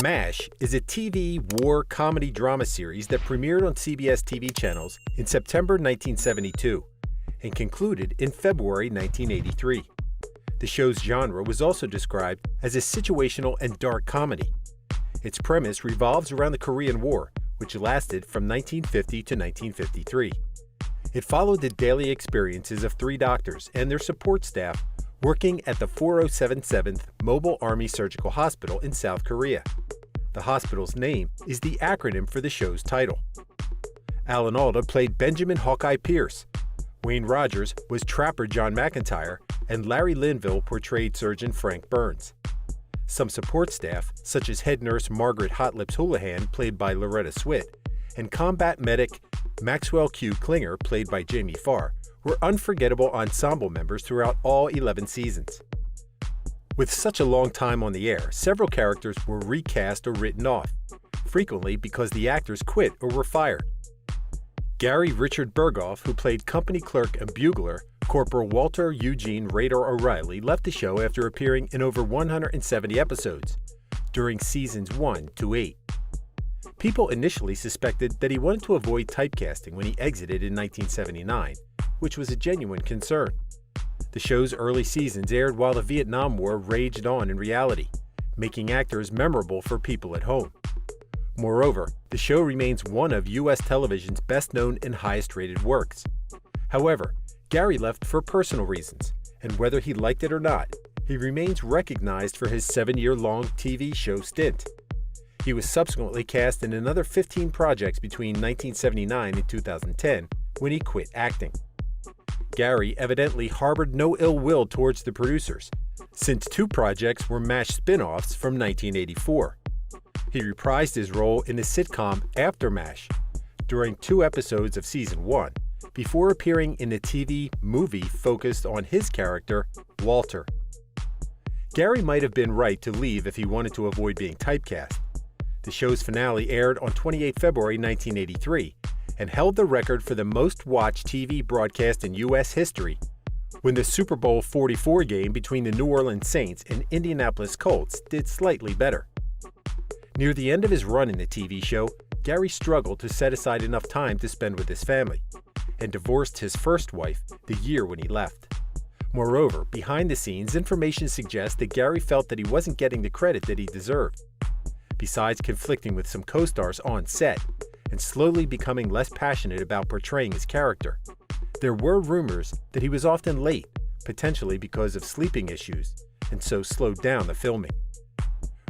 MASH is a TV war comedy drama series that premiered on CBS TV channels in September 1972 and concluded in February 1983. The show's genre was also described as a situational and dark comedy. Its premise revolves around the Korean War, which lasted from 1950 to 1953. It followed the daily experiences of three doctors and their support staff working at the 4077th Mobile Army Surgical Hospital in South Korea. The hospital's name is the acronym for the show's title. Alda played Benjamin Hawkeye Pierce. Wayne Rogers was Trapper John McIntyre, and Larry Linville portrayed Surgeon Frank Burns. Some support staff, such as head nurse Margaret Hot Lips Houlihan, played by Loretta Swit, and combat medic Maxwell Q. Klinger, played by Jamie Farr, were unforgettable ensemble members throughout all 11 seasons. With such a long time on the air, several characters were recast or written off, frequently because the actors quit or were fired. Gary Richard Burghoff, who played company clerk and bugler Corporal Walter Eugene Radar O'Reilly, left the show after appearing in over 170 episodes during seasons 1 to 8. People initially suspected that he wanted to avoid typecasting when he exited in 1979, which was a genuine concern. The show's early seasons aired while the Vietnam War raged on in reality, making actors memorable for people at home. Moreover, the show remains one of U.S. television's best-known and highest-rated works. However, Gary left for personal reasons, and whether he liked it or not, he remains recognized for his 7-year-long TV show stint. He was subsequently cast in another 15 projects between 1979 and 2010 when he quit acting. Gary evidently harbored no ill will towards the producers, since 2 projects were MASH spin-offs from 1984. He reprised his role in the sitcom After MASH during 2 episodes of Season 1, before appearing in the TV movie focused on his character, Walter. Gary might have been right to leave if he wanted to avoid being typecast. The show's finale aired on 28 February 1983 and held the record for the most-watched TV broadcast in U.S. history, when the Super Bowl 44 game between the New Orleans Saints and Indianapolis Colts did slightly better. Near the end of his run in the TV show, Gary struggled to set aside enough time to spend with his family, and divorced his first wife the year when he left. Moreover, behind the scenes, information suggests that Gary felt that he wasn't getting the credit that he deserved. Besides conflicting with some co-stars on set, and slowly becoming less passionate about portraying his character, there were rumors that he was often late, potentially because of sleeping issues, and so slowed down the filming.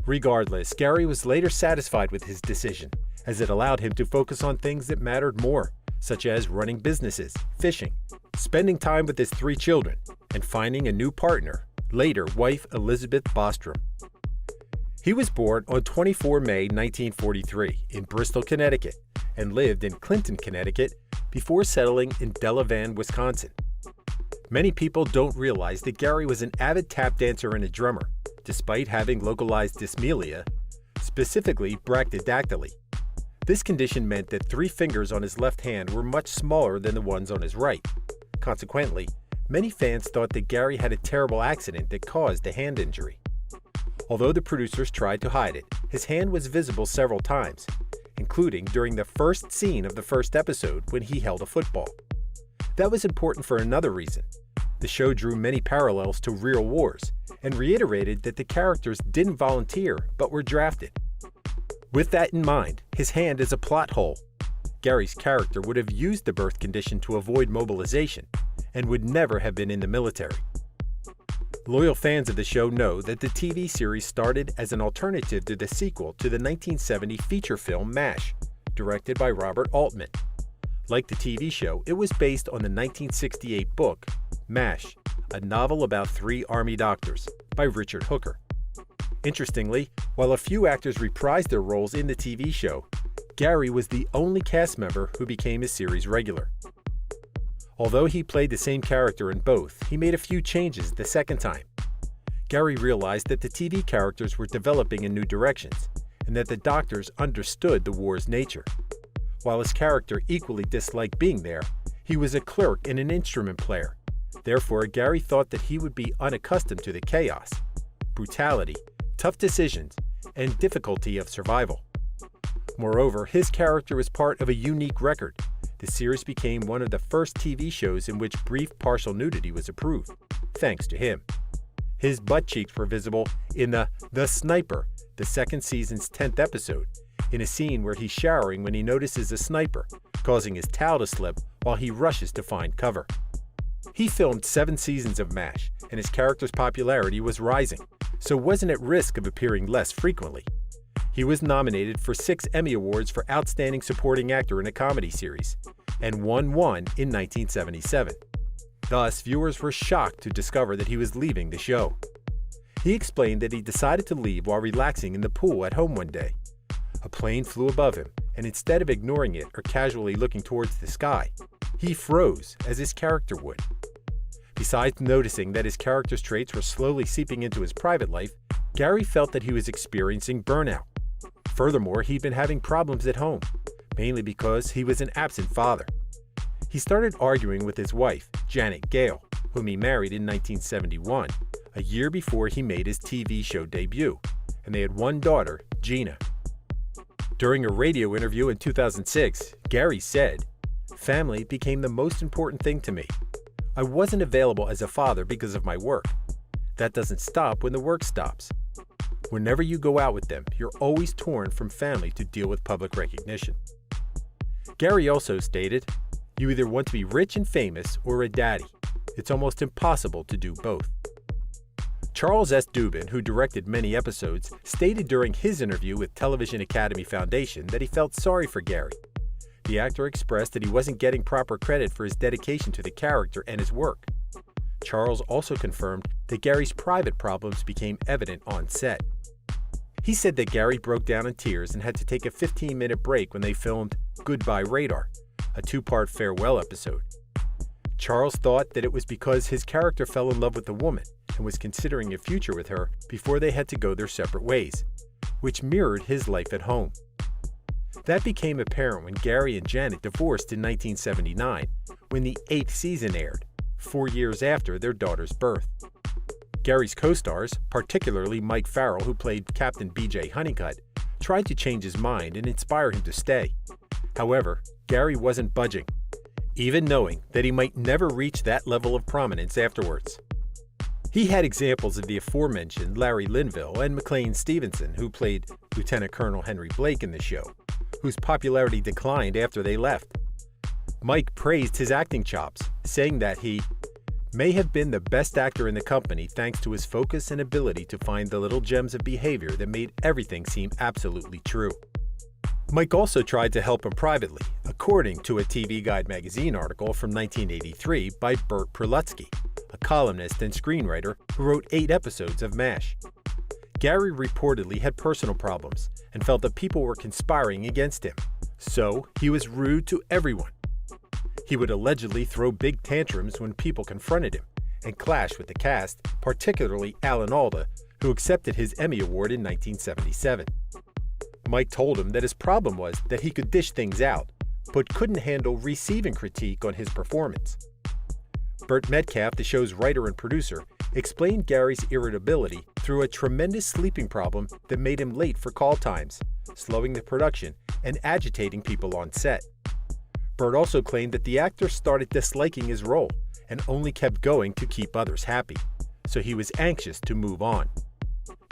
Regardless, Gary was later satisfied with his decision, as it allowed him to focus on things that mattered more, such as running businesses, fishing, spending time with his 3 children, and finding a new partner, later wife Elizabeth Bostrom. He was born on 24 May 1943 in Bristol, Connecticut, and lived in Clinton, Connecticut, before settling in Delavan, Wisconsin. Many people don't realize that Gary was an avid tap dancer and a drummer, despite having localized dysmelia, specifically brachydactyly. This condition meant that 3 fingers on his left hand were much smaller than the ones on his right. Consequently, many fans thought that Gary had a terrible accident that caused a hand injury. Although the producers tried to hide it, his hand was visible several times, including during the first scene of the first episode when he held a football. That was important for another reason. The show drew many parallels to real wars and reiterated that the characters didn't volunteer but were drafted. With that in mind, his hand is a plot hole. Gary's character would have used the birth condition to avoid mobilization and would never have been in the military. Loyal fans of the show know that the TV series started as an alternative to the sequel to the 1970 feature film MASH, directed by Robert Altman. Like the TV show, it was based on the 1968 book, MASH, a novel about 3 Army doctors, by Richard Hooker. Interestingly, while a few actors reprised their roles in the TV show, Gary was the only cast member who became a series regular. Although he played the same character in both, he made a few changes the second time. Gary realized that the TV characters were developing in new directions, and that the doctors understood the war's nature. While his character equally disliked being there, he was a clerk and an instrument player. Therefore, Gary thought that he would be unaccustomed to the chaos, brutality, tough decisions, and difficulty of survival. Moreover, his character was part of a unique record. The series became one of the first TV shows in which brief partial nudity was approved, thanks to him. His butt cheeks were visible in The Sniper, the second season's 10th episode, in a scene where he's showering when he notices a sniper, causing his towel to slip while he rushes to find cover. He filmed 7 seasons of MASH, and his character's popularity was rising, so wasn't at risk of appearing less frequently. He was nominated for 6 Emmy Awards for Outstanding Supporting Actor in a Comedy Series, and won one in 1977. Thus, viewers were shocked to discover that he was leaving the show. He explained that he decided to leave while relaxing in the pool at home one day. A plane flew above him, and instead of ignoring it or casually looking towards the sky, he froze, as his character would. Besides noticing that his character's traits were slowly seeping into his private life, Gary felt that he was experiencing burnout. Furthermore, he'd been having problems at home, mainly because he was an absent father. He started arguing with his wife, Janet Gale, whom he married in 1971, a year before he made his TV show debut, and they had one daughter, Gina. During a radio interview in 2006, Gary said, "Family became the most important thing to me. I wasn't available as a father because of my work. That doesn't stop when the work stops. Whenever you go out with them, you're always torn from family to deal with public recognition." Gary also stated, "You either want to be rich and famous or a daddy. It's almost impossible to do both." Charles S. Dubin, who directed many episodes, stated during his interview with Television Academy Foundation that he felt sorry for Gary. The actor expressed that he wasn't getting proper credit for his dedication to the character and his work. Charles also confirmed that Gary's private problems became evident on set. He said that Gary broke down in tears and had to take a 15-minute break when they filmed Goodbye Radar, a 2-part farewell episode. Charles thought that it was because his character fell in love with the woman and was considering a future with her before they had to go their separate ways, which mirrored his life at home. That became apparent when Gary and Janet divorced in 1979, when the 8th season aired, 4 years after their daughter's birth. Gary's co-stars, particularly Mike Farrell, who played Captain B.J. Honeycutt, tried to change his mind and inspire him to stay. However, Gary wasn't budging, even knowing that he might never reach that level of prominence afterwards. He had examples of the aforementioned Larry Linville and McLean Stevenson, who played Lieutenant Colonel Henry Blake in the show, whose popularity declined after they left. Mike praised his acting chops, saying that he may have been the best actor in the company thanks to his focus and ability to find the little gems of behavior that made everything seem absolutely true. Mike also tried to help him privately, according to a TV Guide magazine article from 1983 by Bert Prelutsky, a columnist and screenwriter who wrote 8 episodes of MASH. Gary reportedly had personal problems and felt that people were conspiring against him, so he was rude to everyone. He would allegedly throw big tantrums when people confronted him and clash with the cast, particularly Alan Alda, who accepted his Emmy Award in 1977. Mike told him that his problem was that he could dish things out, but couldn't handle receiving critique on his performance. Burt Metcalf, the show's writer and producer, explained Gary's irritability through a tremendous sleeping problem that made him late for call times, slowing the production and agitating people on set. Burt also claimed that the actor started disliking his role and only kept going to keep others happy, so he was anxious to move on.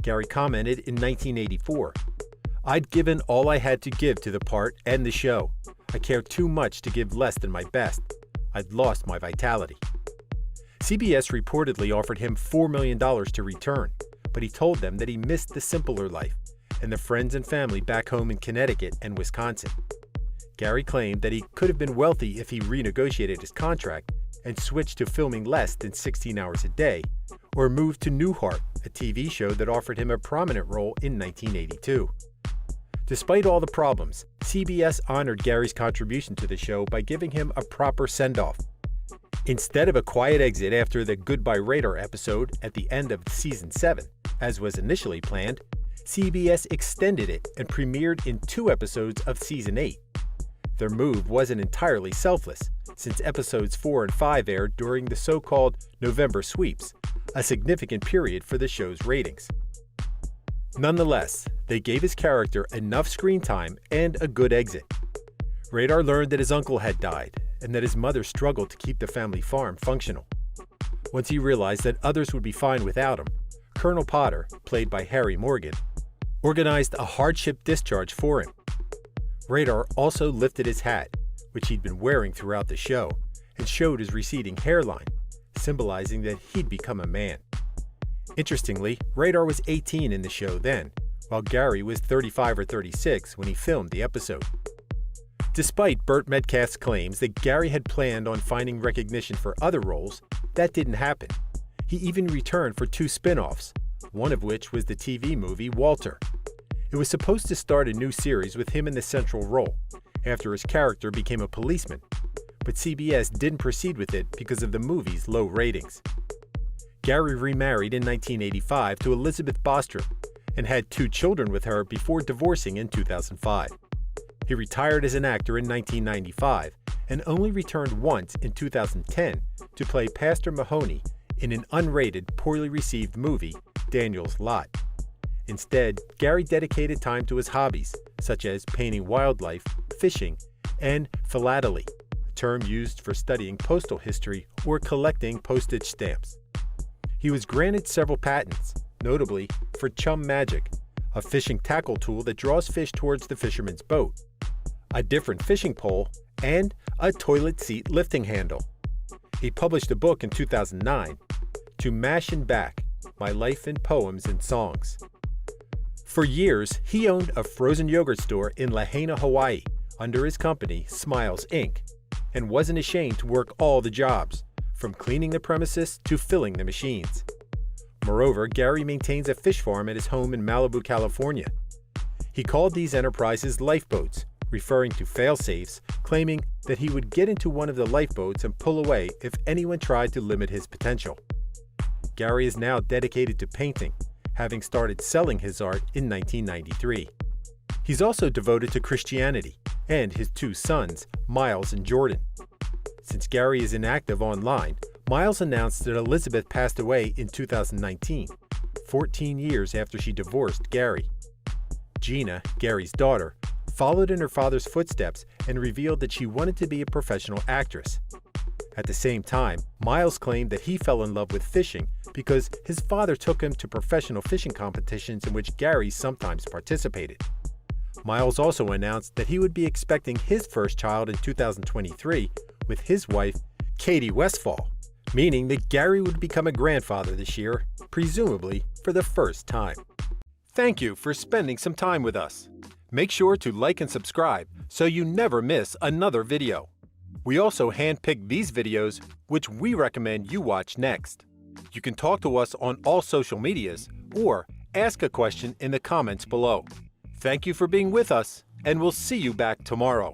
Gary commented in 1984, "I'd given all I had to give to the part and the show. I cared too much to give less than my best. I'd lost my vitality." CBS reportedly offered him $4 million to return, but he told them that he missed the simpler life and the friends and family back home in Connecticut and Wisconsin. Gary claimed that he could have been wealthy if he renegotiated his contract and switched to filming less than 16 hours a day, or moved to Newhart, a TV show that offered him a prominent role in 1982. Despite all the problems, CBS honored Gary's contribution to the show by giving him a proper send-off. Instead of a quiet exit after the Goodbye Radar episode at the end of Season 7, as was initially planned, CBS extended it and premiered in 2 episodes of Season 8. Their move wasn't entirely selfless, since episodes 4 and 5 aired during the so-called November sweeps, a significant period for the show's ratings. Nonetheless, They gave his character enough screen time and a good exit. Radar learned that his uncle had died and that his mother struggled to keep the family farm functional. Once he realized that others would be fine without him, Colonel Potter, played by Harry Morgan, organized a hardship discharge for him. Radar also lifted his hat, which he'd been wearing throughout the show, and showed his receding hairline, symbolizing that he'd become a man. Interestingly, Radar was 18 in the show then, while Gary was 35 or 36 when he filmed the episode. Despite Burt Metcalf's claims that Gary had planned on finding recognition for other roles, that didn't happen. He even returned for 2 spin-offs, one of which was the TV movie Walter. It was supposed to start a new series with him in the central role, after his character became a policeman, but CBS didn't proceed with it because of the movie's low ratings. Gary remarried in 1985 to Elizabeth Bostrom and had 2 children with her before divorcing in 2005. He retired as an actor in 1995 and only returned once in 2010 to play Pastor Mahoney in an unrated, poorly received movie, Daniel's Lot. Instead, Gary dedicated time to his hobbies, such as painting wildlife, fishing, and philately, a term used for studying postal history or collecting postage stamps. He was granted several patents, notably for Chum Magic, a fishing tackle tool that draws fish towards the fisherman's boat, a different fishing pole, and a toilet seat lifting handle. He published a book in 2009, To Mash and Back, My Life in Poems and Songs. For years, he owned a frozen yogurt store in Lahaina, Hawaii, under his company, Smiles Inc., and wasn't ashamed to work all the jobs, from cleaning the premises to filling the machines. Moreover, Gary maintains a fish farm at his home in Malibu, California. He called these enterprises lifeboats, referring to fail-safes, claiming that he would get into one of the lifeboats and pull away if anyone tried to limit his potential. Gary is now dedicated to painting, having started selling his art in 1993. He's also devoted to Christianity and his 2 sons, Miles and Jordan. Since Gary is inactive online, Miles announced that Elizabeth passed away in 2019, 14 years after she divorced Gary. Gina, Gary's daughter, followed in her father's footsteps and revealed that she wanted to be a professional actress. At the same time, Miles claimed that he fell in love with fishing because his father took him to professional fishing competitions in which Gary sometimes participated. Miles also announced that he would be expecting his first child in 2023 with his wife, Katie Westfall, meaning that Gary would become a grandfather this year, presumably for the first time. Thank you for spending some time with us. Make sure to like and subscribe so you never miss another video. We also handpick these videos which we recommend you watch next. You can talk to us on all social medias or ask a question in the comments below. Thank you for being with us, and we'll see you back tomorrow.